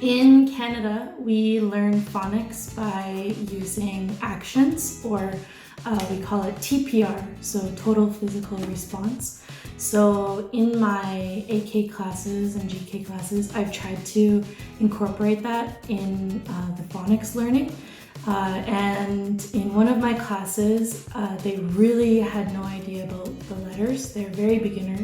In Canada, we learn phonics by using actions, or we call it TPR, so total physical response. So in my AK classes and GK classes, I've tried to incorporate that in the phonics learning. And in one of my classes, they really had no idea about the letters. They're very beginner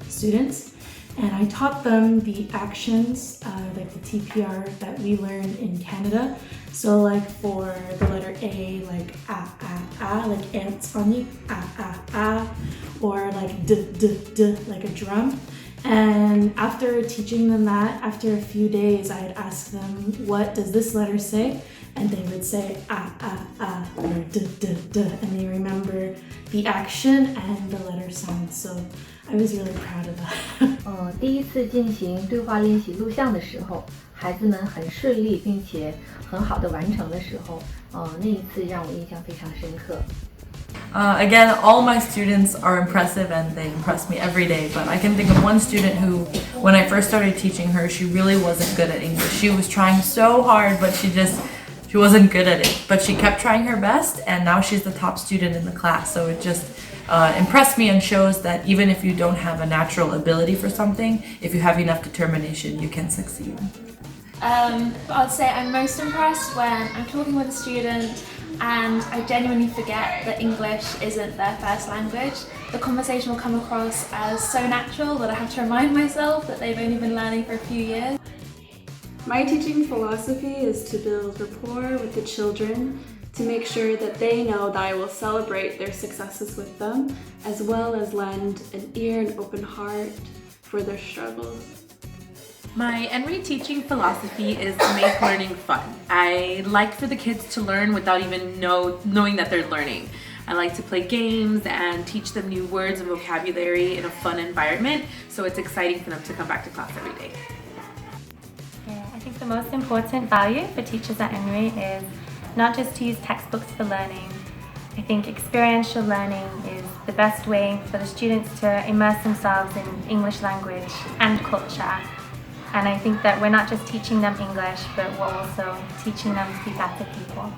students. And I taught them the actions, like the TPR that we learned in Canada. So like for the letter A, like like ants on you, or like d, like a drum. And after teaching them that, after a few days, I'd ask them, what does this letter say? And they would say or d, and they remember the action and the letter sound. So I was really proud of that. 第一次进行对话练习录像的时候，孩子们很顺利并且很好的完成的时候，那一次让我印象非常深刻。Again, all my students are impressive and they impress me every day, but I can think of one student who, when I first started teaching her, she really wasn't good at English. She was trying so hard, but she wasn't good at it. But she kept trying her best, and now she's the top student in the class. So it just impressed me and shows that even if you don't have a natural ability for something, if you have enough determination, you can succeed. I'd say I'm most impressed when I'm talking with a student and I genuinely forget that English isn't their first language. The conversation will come across as so natural that I have to remind myself that they've only been learning for a few years. My teaching philosophy is to build rapport with the children, to make sure that they know that I will celebrate their successes with them, as well as lend an ear and open heart for their struggles. My EnRe teaching philosophy is to make learning fun. I like for the kids to learn without even knowing that they're learning. I like to play games and teach them new words and vocabulary in a fun environment, so it's exciting for them to come back to class every day. Yeah, I think the most important value for teachers at EnRe is not just to use textbooks for learning. I think experiential learning is the best way for the students to immerse themselves in English language and culture. And I think that we're not just teaching them English, but we're also teaching them to be better people.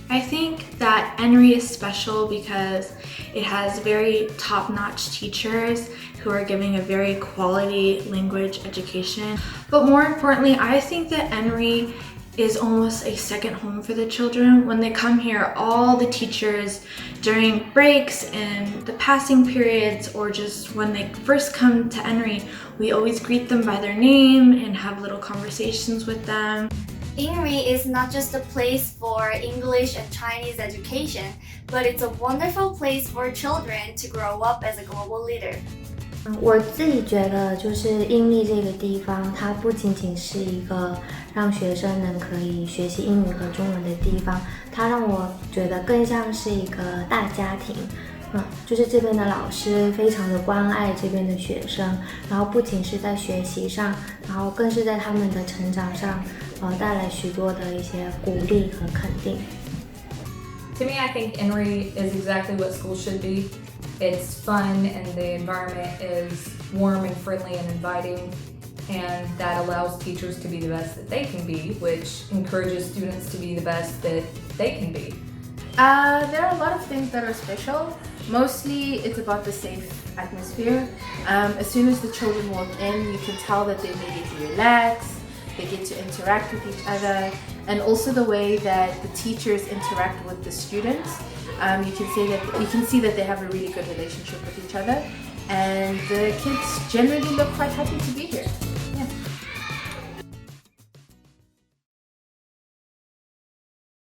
I think that EnRe is special because it has very top-notch teachers who are giving a very quality language education. But more importantly, I think that EnRe is almost a second home for the children. When they come here, all the teachers during breaks and the passing periods, or just when they first come to EnRe, we always greet them by their name and have little conversations with them. EnRe is not just a place for English and Chinese education, but it's a wonderful place for children to grow up as a global leader. 我自己觉得就是EnRe这个地方，它不仅仅是一个让学生能可以学习英语和中文的地方，它让我觉得更像是一个大家庭。就是这边的老师非常的关爱这边的学生，然后不仅是在学习上，然后更是在他们的成长上，带来许多的一些鼓励和肯定。To me, I think EnRe is exactly what school should be. It's fun and the environment is warm and friendly and inviting, and that allows teachers to be the best that they can be, which encourages students to be the best that they can be. There are a lot of things that are special. Mostly it's about the safe atmosphere. As soon as the children walk in, you can tell that they may get to relax, they get to interact with each other, and also the way that the teachers interact with the students. You can see that they have a really good relationship with each other, and the kids generally look quite happy to be here.